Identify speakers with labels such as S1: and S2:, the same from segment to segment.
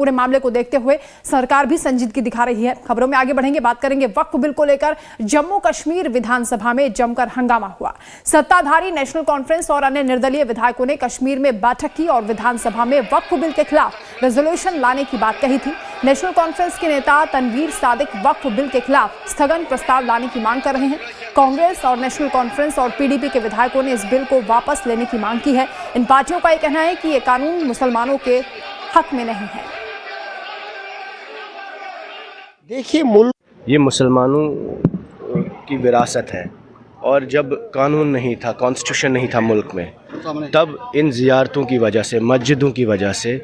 S1: पूरे मामले को देखते हुए सरकार भी संजीदगी दिखा रही है। खबरों में आगे बढ़ेंगे, बात करेंगे वक्फ बिल को लेकर जम्मू कश्मीर विधानसभा में जमकर हंगामा हुआ। सत्ताधारी नेशनल कॉन्फ्रेंस और अन्य निर्दलीय विधायकों ने कश्मीर में बैठक की और विधानसभा में वक्फ बिल के खिलाफ रेजोल्यूशन लाने की बात कही थी। नेशनल कॉन्फ्रेंस के नेता तनवीर सादिक वक्फ बिल के खिलाफ स्थगन प्रस्ताव लाने की मांग कर रहे हैं। कांग्रेस और नेशनल कॉन्फ्रेंस और पीडीपी के विधायकों ने इस बिल को वापस लेने की मांग की है। इन पार्टियों का यह कहना है कि यह कानून मुसलमानों के हक में नहीं है।
S2: देखिए, ये मुसलमानों की विरासत है और जब कानून नहीं था, कॉन्स्टिट्यूशन नहीं था मुल्क में, तब इन ज़ियारतों की वजह से, मस्जिदों की वजह से,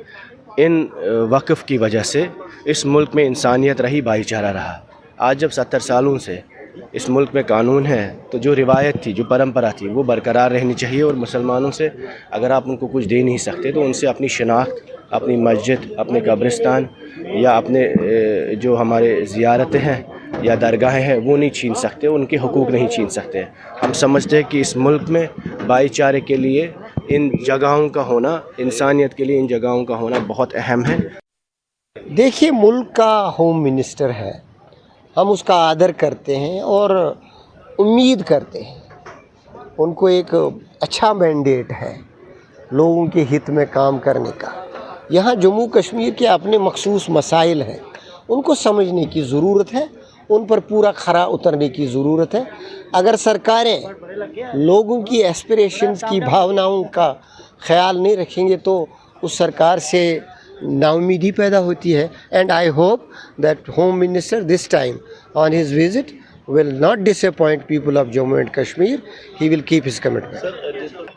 S2: इन वक़्फ़ की वजह से इस मुल्क में इंसानियत रही, भाईचारा रहा। आज जब 70 सालों से इस मुल्क में कानून है तो जो रिवायत थी, जो परंपरा थी, वो बरकरार रहनी चाहिए। और मुसलमानों से अगर आप उनको कुछ दे नहीं सकते तो उनसे अपनी शनाख्त, अपनी मस्जिद, अपने कब्रिस्तान या अपने जो हमारे ज़ियारतें हैं या दरगाहें हैं वो नहीं छीन सकते, उनके हुकूक नहीं छीन सकते। हम समझते हैं कि इस मुल्क में भाईचारे के लिए इन जगहों का होना, इंसानियत के लिए इन जगहों का होना बहुत अहम है।
S3: देखिए, मुल्क का होम मिनिस्टर है, हम उसका आदर करते हैं और उम्मीद करते हैं उनको एक अच्छा मैंडेट है लोगों के हित में काम करने का। यहाँ जम्मू कश्मीर के अपने मखसूस मसाइल हैं, उनको समझने की ज़रूरत है, उन पर पूरा खरा उतरने की ज़रूरत है। अगर सरकारें लोगों की एस्पिरेशंस की भावनाओं का ख्याल नहीं रखेंगे तो उस सरकार से नाउमीदी पैदा होती है। And I hope that home minister this time on his visit will not disappoint people of Jammu and Kashmir. He will keep his commitment.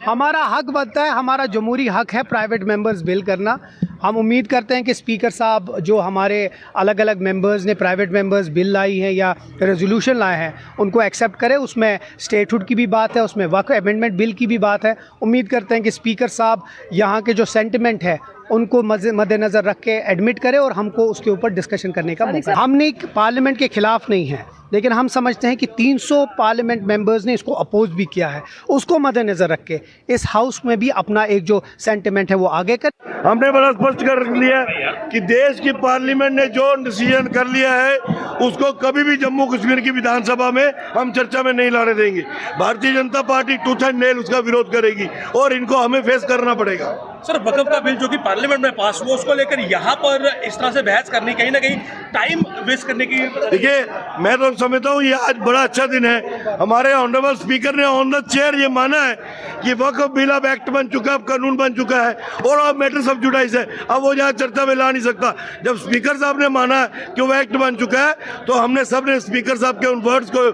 S4: हमारा हक बनता है, हमारा जमहूरी हक है प्राइवेट मेंबर्स बिल करना। हम उम्मीद करते हैं कि स्पीकर साहब जो हमारे अलग अलग मेंबर्स ने प्राइवेट मेंबर्स बिल लाई हैं या रेजोल्यूशन लाए हैं उनको एक्सेप्ट करें। उसमें स्टेटहुड की भी बात है, उसमें वक्फ अमेंडमेंट बिल की भी बात है। उम्मीद करते हैं कि स्पीकर साहब यहाँ के जो सेंटिमेंट है उनको मद्देनज़र रख के एडमिट करें और हमको उसके ऊपर डिस्कशन करने का मौका। हमने पार्लियामेंट के ख़िलाफ़ नहीं है, लेकिन हम समझते हैं कि 300 पार्लियामेंट मेंबर्स ने इसको अपोज भी किया है, उसको मद्देनज़र रख के इस हाउस में भी अपना एक जो सेंटिमेंट है वो आगे कर।
S5: हमने बड़ा स्पष्ट कर लिया कि देश की पार्लियामेंट ने जो डिसीजन कर लिया है उसको कभी भी जम्मू कश्मीर की विधानसभा में हम चर्चा में नहीं लाने देंगे। Bharatiya Janata party tooth and nail उसका विरोध करेगी और इनको हमें फेस करना पड़ेगा।
S6: सर, वक्फ का बिल जो कि पार्लियामेंट में पास हुआ उसको लेकर यहाँ पर इस तरह से बहस करनी, कहीं ना कहीं टाइम वेस्ट करने की।
S5: देखिए, मैं तो समझता हूँ ये आज बड़ा अच्छा दिन है। हमारे ऑनरेबल स्पीकर ने ऑन द चेयर ये माना है कि वक्फ बिल अब एक्ट बन चुका है, अब कानून बन चुका है और अब मैटर सब जुडाइज है, अब वो यहाँ चर्चा में ला नहीं सकता। जब स्पीकर साहब ने माना कि वो एक्ट बन चुका है तो हमने सब ने स्पीकर साहब के उन वर्ड्स को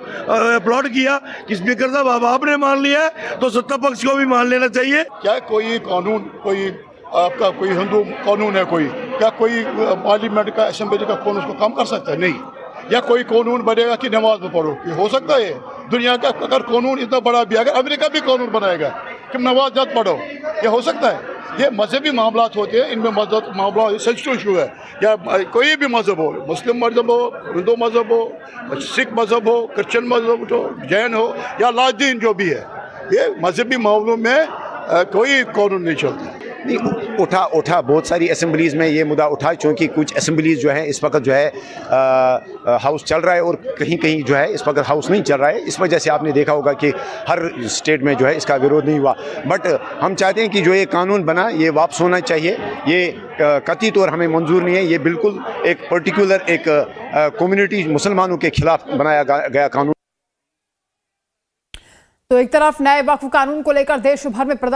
S5: अपलॉड किया कि स्पीकर साहब अब आपने मान लिया है तो सत्ता पक्ष को भी मान लेना चाहिए।
S7: क्या कोई कानून, कोई आपका कोई हिंदू कानून है, कोई क्या कोई पार्लियामेंट का, असेंबली का कौन उसको कम कर सकता है? नहीं। या कोई कानून बनेगा कि नमाज में पढ़ो, ये हो सकता है? दुनिया का अगर कानून इतना बड़ा भी, अगर अमेरिका भी कानून बनाएगा कि नमाज मत पढ़ो, ये हो सकता है? ये मजहबी मामला होते हैं, इनमें मजहब मामला सेंसिटिव इशू है। या कोई भी मजहब हो, मुस्लिम मजहब हो, हिंदू मजहब हो, सिख मजहब हो, क्रिश्चियन मजहब हो, जैन हो या लादीन जो भी है, ये मजहबी मामलों में कोई कानून नहीं चलता।
S8: नहीं, उठा बहुत सारी असेंबलीज़ में ये मुद्दा उठा, क्योंकि कुछ असेंबलीज़ जो है इस वक्त जो है हाउस चल रहा है और कहीं कहीं जो है इस वक्त हाउस नहीं चल रहा है। इस वजह से आपने देखा होगा कि हर स्टेट में जो है इसका विरोध नहीं हुआ। बट हम चाहते हैं कि जो ये कानून बना ये वापस होना चाहिए। ये कतई तौर हमें मंजूर नहीं है, ये बिल्कुल एक पर्टिकुलर एक कम्युनिटी मुसलमानों के खिलाफ बनाया गया कानून।
S1: तो एक तरफ नए वक्फ कानून को लेकर देश भर में प्रदर्शन